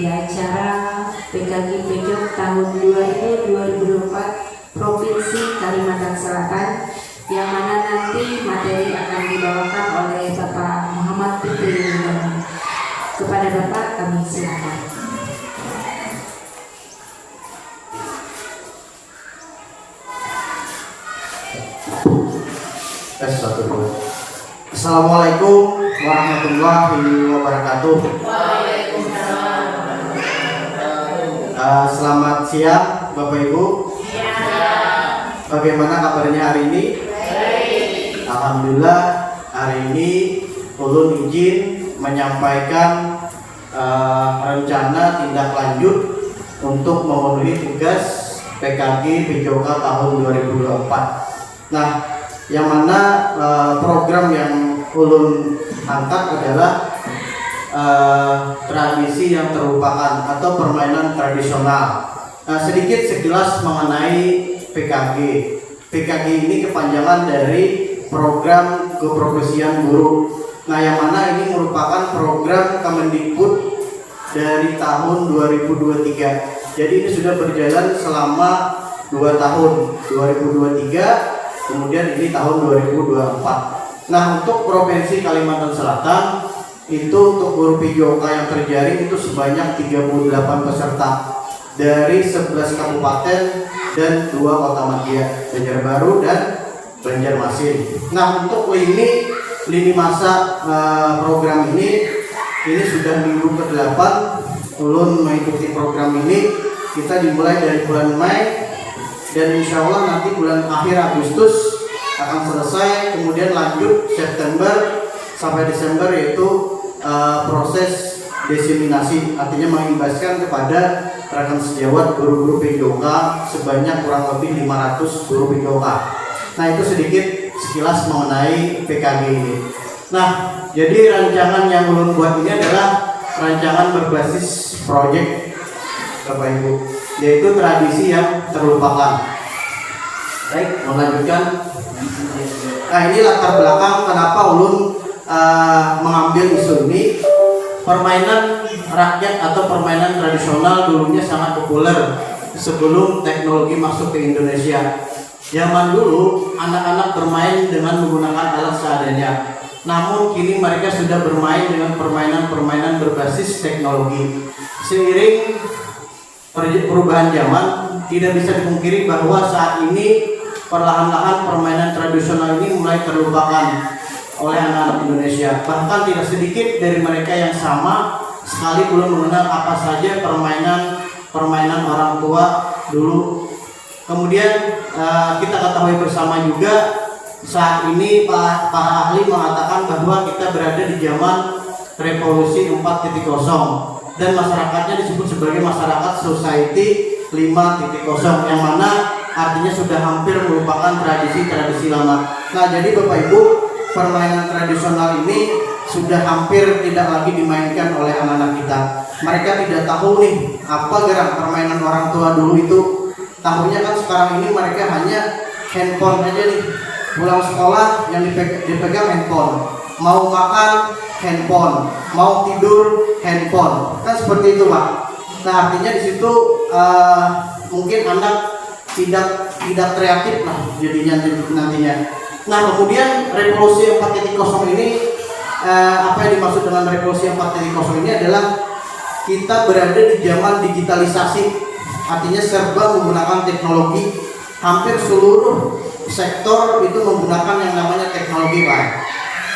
di acara PKG Pejok tahun 2024 Provinsi Kalimantan Selatan, yang mana nanti materi akan dibawakan oleh Bapak Muhammad Fikri Windana. Kepada Bapak kami silakan. Assalamualaikum warahmatullahi wabarakatuh. Selamat siang Bapak Ibu. Bagaimana kabarnya hari ini? Alhamdulillah, hari ini ulun izin menyampaikan rencana tindak lanjut untuk memenuhi tugas PKG PJOK tahun 2024. Nah, yang mana program yang ulun angkat adalah tradisi yang terlupakan atau permainan tradisional. Sedikit sekilas mengenai PKG. PKG ini kepanjangan dari program keprofesian guru. Nah, yang mana ini merupakan program Kemendikbud dari tahun 2023. Jadi ini sudah berjalan selama 2 tahun, 2023. Kemudian ini tahun 2024. Nah, untuk Provinsi Kalimantan Selatan itu untuk guru PJOK yang terjaring itu sebanyak 38 peserta dari 11 kabupaten dan 2 kota madya, Banjarbaru dan Banjarmasin. Nah, untuk lini masa program ini sudah minggu ke-8 ulun mengikuti program ini. Kita dimulai dari bulan Mei dan insya Allah nanti bulan akhir Agustus akan selesai, kemudian lanjut September sampai Desember, yaitu proses diseminasi, artinya mengimbaskan kepada rekan sejawat guru-guru PJOK sebanyak kurang lebih 500 guru PJOK. Nah, itu sedikit sekilas mengenai PKG ini. Nah, jadi rancangan yang ulun buat ini adalah rancangan berbasis proyek Bapak Ibu, yaitu tradisi yang terlupakan. Baik, melanjutkan. Nah, ini latar belakang kenapa ulun mengambil isu ini. Permainan rakyat atau permainan tradisional dulunya sangat populer sebelum teknologi masuk ke Indonesia. Zaman dulu anak-anak bermain dengan menggunakan alat seadanya. Namun kini mereka sudah bermain dengan permainan-permainan berbasis teknologi. Seiring perubahan zaman, tidak bisa dipungkiri bahwa saat ini perlahan-lahan permainan tradisional ini mulai terlupakan oleh anak-anak Indonesia. Bahkan tidak sedikit dari mereka yang sama sekali belum mengenal apa saja permainan orang tua dulu. Kemudian kita ketahui bersama juga saat ini para ahli mengatakan bahwa kita berada di zaman revolusi 4.0 dan masyarakatnya disebut sebagai masyarakat society 5.0, yang mana artinya sudah hampir merupakan tradisi-tradisi lama. Nah, jadi Bapak Ibu, permainan tradisional ini sudah hampir tidak lagi dimainkan oleh anak-anak kita. Mereka tidak tahu nih apa gerak permainan orang tua dulu itu. Tahunya kan sekarang ini mereka hanya handphone aja nih. Pulang sekolah yang dipegang handphone, mau makan handphone, mau tidur handphone, kan seperti itu Pak. Nah, artinya di situ mungkin anak tidak kreatif lah jadinya nantinya. Nah, kemudian revolusi 4.0 ini, apa yang dimaksud dengan revolusi 4.0 ini adalah kita berada di zaman digitalisasi, artinya serba menggunakan teknologi. Hampir seluruh sektor itu menggunakan yang namanya teknologi Pak.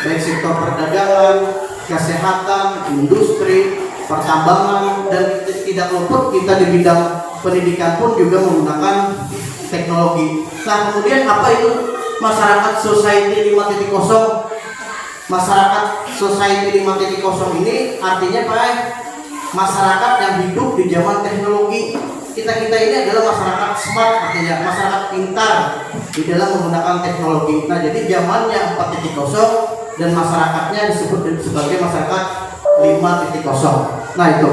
Baik sektor perdagangan, kesehatan, industri, pertambangan, dan tidak luput kita di bidang pendidikan pun juga menggunakan teknologi. Nah, kemudian apa itu masyarakat society 5.0? Masyarakat society 5.0 ini artinya Pak, masyarakat yang hidup di zaman teknologi. Kita ini adalah masyarakat smart, artinya masyarakat pintar di dalam menggunakan teknologi. Nah, jadi zamannya 4.0 dan masyarakatnya disebut sebagai masyarakat 5.0. Nah, itu.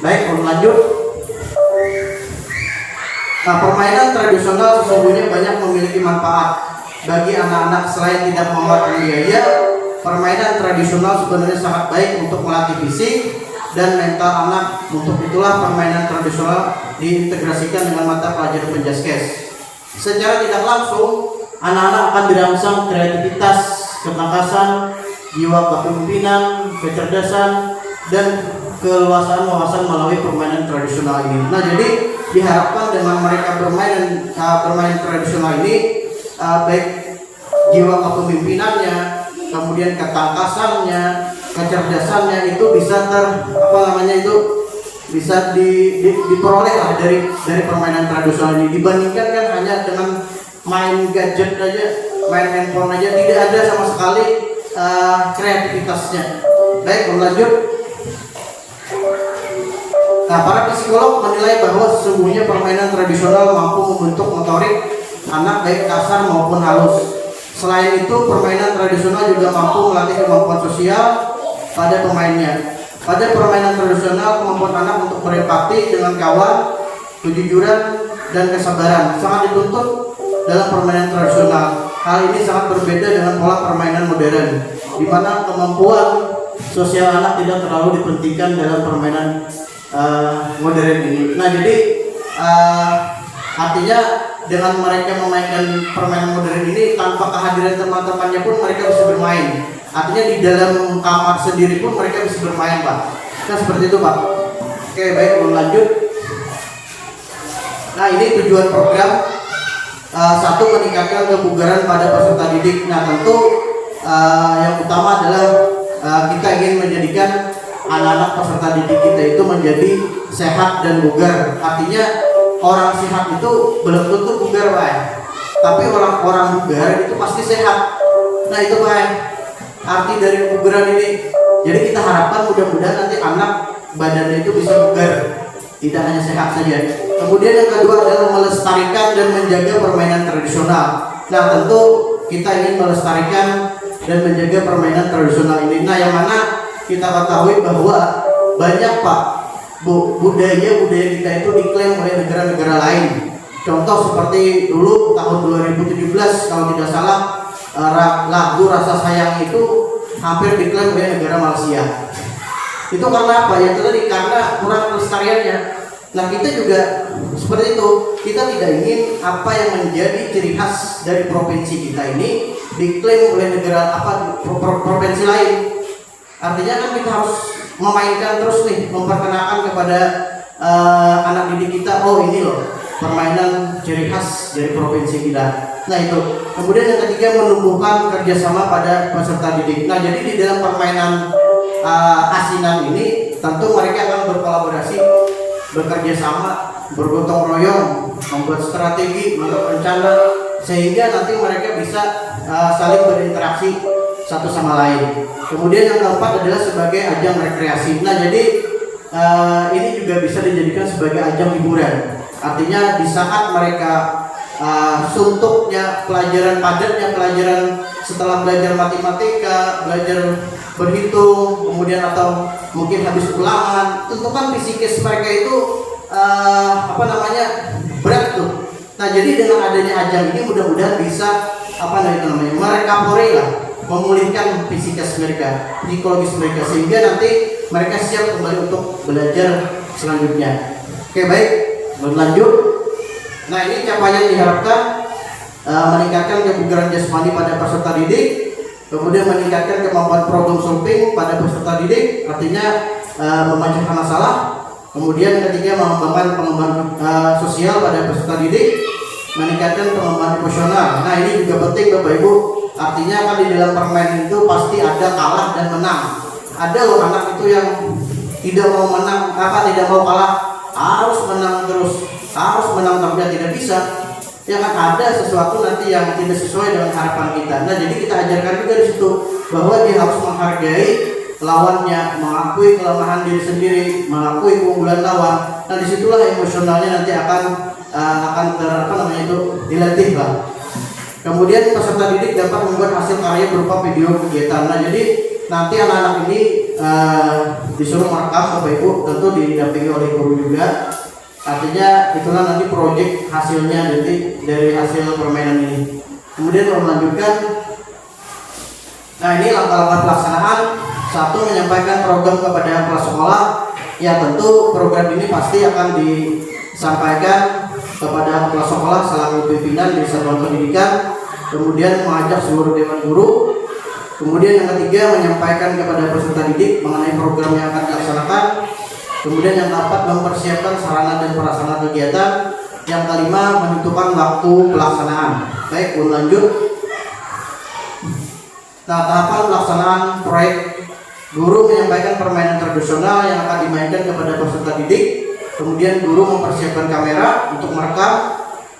Baik, lanjut. Nah, permainan tradisional sesungguhnya banyak memiliki manfaat bagi anak-anak. Selain tidak mengeluarkan biaya, permainan tradisional sebenarnya sangat baik untuk melatih fisik, dan mental anak. Untuk itulah permainan tradisional diintegrasikan dengan mata pelajaran penjaskes. Secara tidak langsung, anak-anak akan dirangsang kreativitas, ketangkasan, jiwa kepemimpinan, kecerdasan, dan keluasan wawasan melalui permainan tradisional ini. Nah, jadi diharapkan dengan mereka bermain tradisional ini, baik jiwa kepemimpinannya, kemudian ketangkasannya, kecerdasannya itu bisa bisa diperoleh lah dari permainan tradisional ini, dibandingkan kan hanya dengan main gadget aja, main handphone aja, tidak ada sama sekali kreativitasnya. Baik, lanjut. Nah, para psikolog menilai bahwa sesungguhnya permainan tradisional mampu membentuk motorik anak baik kasar maupun halus. Selain itu, permainan tradisional juga mampu melatih kemampuan sosial pada pemainnya. Pada permainan tradisional, kemampuan anak untuk berempati dengan kawan, kejujuran, dan kesabaran sangat dituntut dalam permainan tradisional. Hal ini sangat berbeda dengan pola permainan modern, di mana kemampuan sosial anak tidak terlalu dipentingkan dalam permainan modern ini. Nah, jadi artinya dengan mereka memainkan permainan modern ini tanpa kehadiran teman-temannya pun mereka bisa bermain. Artinya di dalam kamar sendiri pun mereka bisa bermain, Pak. Nah, seperti itu, Pak. Oke, baik, lanjut. Nah, ini tujuan program. Satu, meningkatkan kebugaran pada peserta didik. Nah, tentu yang utama adalah kita ingin menjadikan anak-anak peserta didik kita itu menjadi sehat dan bugar. Artinya orang sehat itu belum tentu bugar, Pak. Tapi orang bugar itu pasti sehat. Nah, itu, Pak, arti dari kebugaran ini. Jadi kita harapkan mudah-mudahan nanti anak badannya itu bisa bugar, tidak hanya sehat saja. Kemudian yang kedua adalah melestarikan dan menjaga permainan tradisional. Nah, tentu kita ingin melestarikan dan menjaga permainan tradisional ini. Nah, yang mana kita ketahui bahwa banyak, Pak, budaya kita itu diklaim oleh negara-negara lain. Contoh seperti dulu tahun 2017 kalau tidak salah, lagu Rasa Sayang itu hampir diklaim oleh negara Malaysia. Itu karena apa? Ya tadi, karena kurang pelestariannya. Nah, kita juga seperti itu. Kita tidak ingin apa yang menjadi ciri khas dari provinsi kita ini diklaim oleh negara provinsi lain. Artinya kan kita harus memainkan terus nih, memperkenalkan kepada anak didik kita, oh ini loh permainan ciri khas dari provinsi kita. Nah, itu. Kemudian yang ketiga, menumbuhkan kerjasama pada peserta didik. Nah, jadi di dalam permainan asinan ini tentu mereka akan berkolaborasi, bekerja sama, bergotong royong, membuat strategi, membuat rencana, sehingga nanti mereka bisa saling berinteraksi satu sama lain. Kemudian yang keempat adalah sebagai ajang rekreasi. Nah, jadi ini juga bisa dijadikan sebagai ajang hiburan. Artinya di saat mereka suntuknya pelajaran padatnya, pelajaran setelah belajar matematika, belajar berhitung, kemudian atau mungkin habis ulangan, tentu kan psikis mereka itu berat tuh. Nah, jadi dengan adanya ajang ini mudah-mudahan bisa merekapori lah, memulihkan psikis mereka, psikologis mereka, sehingga nanti mereka siap kembali untuk belajar selanjutnya. Oke, baik, lanjut. Nah, ini capaian diharapkan meningkatkan kebugaran jasmani pada peserta didik, kemudian meningkatkan kemampuan problem solving pada peserta didik, artinya memecahkan masalah. Kemudian yang ketiga, mengembangkan pengembangan sosial pada peserta didik, meningkatkan pengembangan emosional. Nah, ini juga penting, Bapak Ibu. Artinya kan di dalam permainan itu pasti ada kalah dan menang. Ada loh anak itu yang tidak mau menang, tidak mau kalah, harus menang terus, harus menang terus, tidak bisa. Ya kan, ada sesuatu nanti yang tidak sesuai dengan harapan kita. Nah, jadi kita ajarkan juga di situ bahwa dia harus menghargai lawannya, mengakui kelemahan diri sendiri, mengakui keunggulan lawan. Nah, disitulah emosionalnya nanti akan dilatih, Pak. Kemudian peserta didik dapat membuat hasil karya berupa video kegiatan. Nah, jadi nanti anak-anak ini disuruh merekam, Bapak Ibu, tentu didampingi oleh guru juga. Artinya itulah nanti proyek hasilnya nanti dari hasil permainan ini. Kemudian melanjutkan. Nah, ini langkah-langkah pelaksanaan Satu, menyampaikan program kepada kepala sekolah. Ya tentu program ini pasti akan disampaikan kepada kepala sekolah selaku pimpinan di satuan pendidikan, kemudian mengajak seluruh dewan guru. Kemudian yang ketiga, menyampaikan kepada peserta didik mengenai program yang akan dilaksanakan. Kemudian yang keempat, mempersiapkan sarana dan prasarana kegiatan. Yang kelima, menentukan waktu pelaksanaan. Baik, lanjut. Nah, tahapan pelaksanaan proyek. Guru menyampaikan permainan tradisional yang akan dimainkan kepada peserta didik. Kemudian guru mempersiapkan kamera untuk merekam.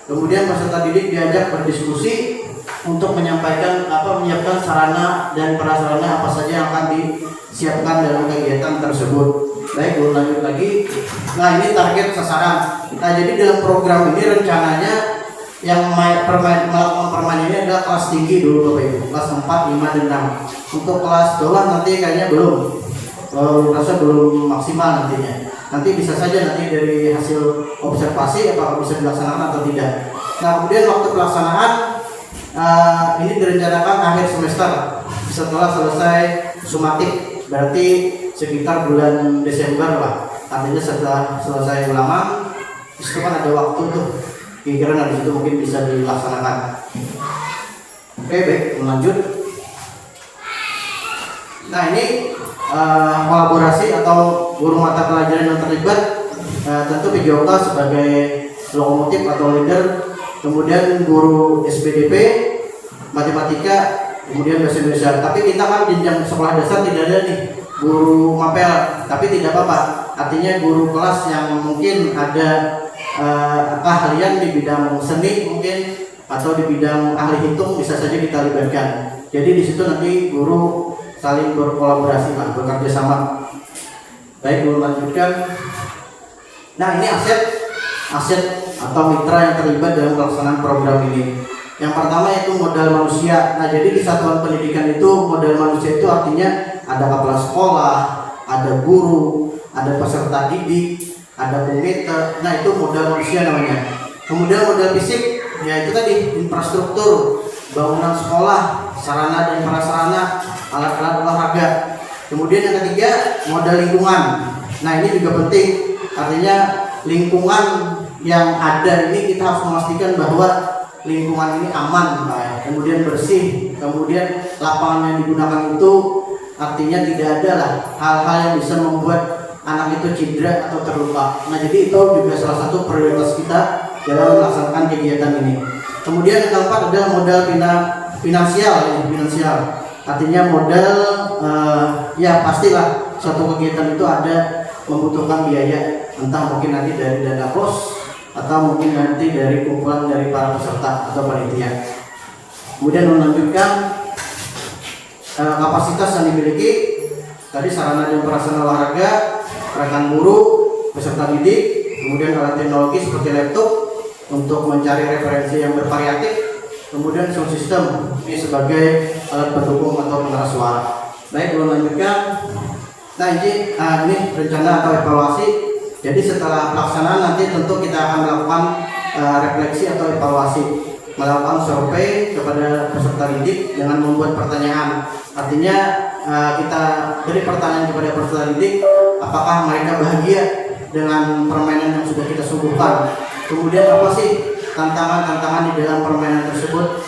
Kemudian peserta didik diajak berdiskusi untuk menyampaikan menyiapkan sarana dan prasarana apa saja yang akan disiapkan dalam kegiatan tersebut. Baik, lanjut lagi. Nah, ini target sasaran. Nah, jadi dalam program ini rencananya yang melakukan permainan ini adalah kelas tinggi dulu Bapak Ibu, kelas 4, 5, dan 6. Untuk kelas bawah nanti kayaknya belum, rasa belum maksimal nantinya. Nanti bisa saja nanti dari hasil observasi apakah bisa dilaksanakan atau tidak. Nah, kemudian waktu pelaksanaan ini direncanakan akhir semester setelah selesai sumatik, berarti sekitar bulan Desember lah. Artinya setelah selesai ulangan, itu kan ada waktu tuh. Kira-kira dari situ mungkin bisa dilaksanakan. Oke, baik, lanjut. Nah, ini kolaborasi atau guru mata pelajaran yang terlibat, tentu PJOK sebagai lokomotif atau leader, kemudian guru SPDP, matematika, kemudian bahasa Indonesia. Tapi kita kan jenjang sekolah dasar tidak ada nih guru mapel, tapi tidak apa-apa. Artinya guru kelas yang mungkin ada keahlian di bidang seni mungkin atau di bidang ahli hitung bisa saja kita libatkan. Jadi di situ nanti guru saling berkolaborasi, bekerja sama. Baik, guru lanjutkan. Nah, ini aset atau mitra yang terlibat dalam pelaksanaan program ini. Yang pertama yaitu modal manusia. Nah, jadi di satuan pendidikan itu modal manusia itu artinya ada kepala sekolah, ada guru, ada peserta didik, ada pemeta. Nah, itu modal manusia namanya. Kemudian modal fisik, ya itu tadi infrastruktur, bangunan sekolah, sarana dan prasarana, alat-alat olahraga. Kemudian yang ketiga, modal lingkungan. Nah, ini juga penting. Artinya lingkungan yang ada ini kita harus memastikan bahwa lingkungan ini aman, kemudian bersih, kemudian lapangan yang digunakan itu artinya tidak ada lah hal-hal yang bisa membuat anak itu cedera atau terluka. Nah, jadi itu juga salah satu prioritas kita dalam melaksanakan kegiatan ini. Kemudian yang keempat adalah modal finansial. Artinya modal ya pastilah suatu kegiatan itu ada membutuhkan biaya, entah mungkin nanti dari dana pos atau mungkin nanti dari kumpulan dari para peserta atau panitia. Kemudian melanjutkan kapasitas yang dimiliki tadi, sarana dan prasarana olahraga, rekan guru, peserta didik, kemudian alat teknologi seperti laptop untuk mencari referensi yang bervariatif, kemudian sound system ini sebagai alat pendukung atau pengeras suara. Baik, melanjutkan. Nah, ini rencana atau evaluasi. Jadi setelah pelaksanaan nanti tentu kita akan melakukan refleksi atau evaluasi, melakukan survei kepada peserta didik dengan membuat pertanyaan. Artinya kita beri pertanyaan kepada peserta didik, apakah mereka bahagia dengan permainan yang sudah kita suguhkan. Kemudian apa sih tantangan-tantangan di dalam permainan tersebut.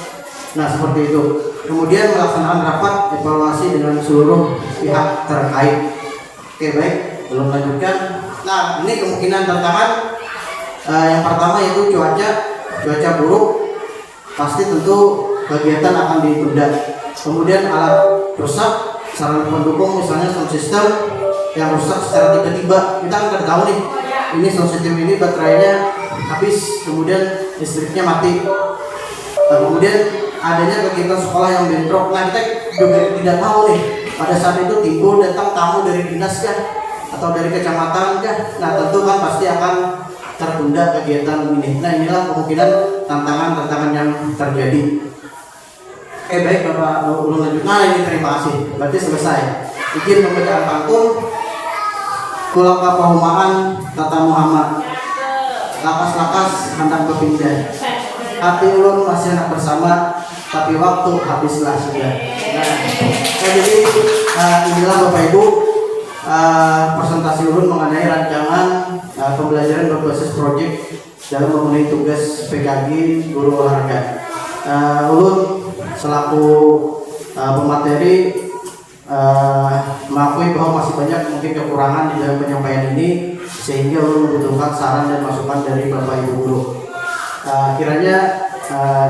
Nah, seperti itu. Kemudian melaksanakan rapat evaluasi dengan seluruh pihak terkait. Oke, baik, belum lanjutkan. Nah, ini kemungkinan tantangan yang pertama yaitu cuaca buruk, pasti tentu kegiatan akan ditunda. Kemudian alat rusak, sarana pendukung misalnya sound system yang rusak secara tiba-tiba. Kita kan tidak tahu nih, ini sound system ini baterainya habis, kemudian listriknya mati. Kemudian adanya kegiatan sekolah yang bentrok. Nah, kita juga tidak tahu nih, pada saat itu timbul datang tamu dari dinas kah atau dari kecamatan kah. Nah, tentu kan pasti akan tertunda kegiatan ini. Nah, inilah kemungkinan tantangan-tantangan yang terjadi. Oke, baik Bapak ulun lanjut. Nah, ini terima kasih. Berarti selesai. Izin pembacaan pantun. Kulaka pahumaan Tata Muhammad. Lakas-lakas handang kepindah. Hati ulun masih anak bersama. tapi waktu habislah sudah. Jadi inilah Bapak Ibu presentasi ulun mengenai rancangan pembelajaran berbasis project dalam memenuhi tugas PKG guru olahraga. Ulun selaku pemateri mengakui bahwa masih banyak mungkin kekurangan di dalam penyampaian ini, sehingga ulun membutuhkan saran dan masukan dari Bapak Ibu guru. Kiranya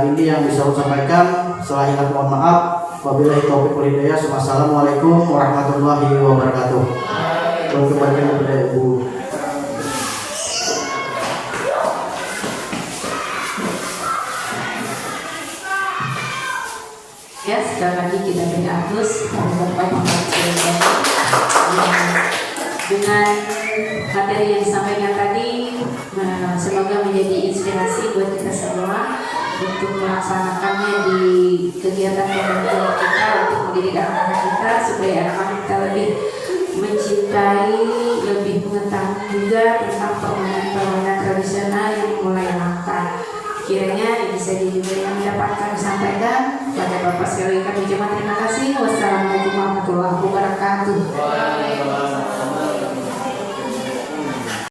ini yang bisa ulun sampaikan. Setelah itu mohon maaf. Wabillahi taufiq wal hidayah. Wassalamualaikum warahmatullahi wabarakatuh. Kembalikan kepada Ibu. Ya, sekali lagi kita beri aplaus kepada Bapak dengan materi yang disampaikan tadi. Semoga menjadi inspirasi buat kita semua untuk melaksanakannya di kegiatan pembelajaran kita untuk mendidik anak-anak kita, supaya anak-anak kita lebih mencintai, lebih mengetahui juga tentang permainan-permainan tradisional yang mulai langka. Kiranya bisa juga yang dapat kami sampaikan. Pada Bapak sekali kami ucapkan terima kasih. Wassalamualaikum warahmatullahi wabarakatuh.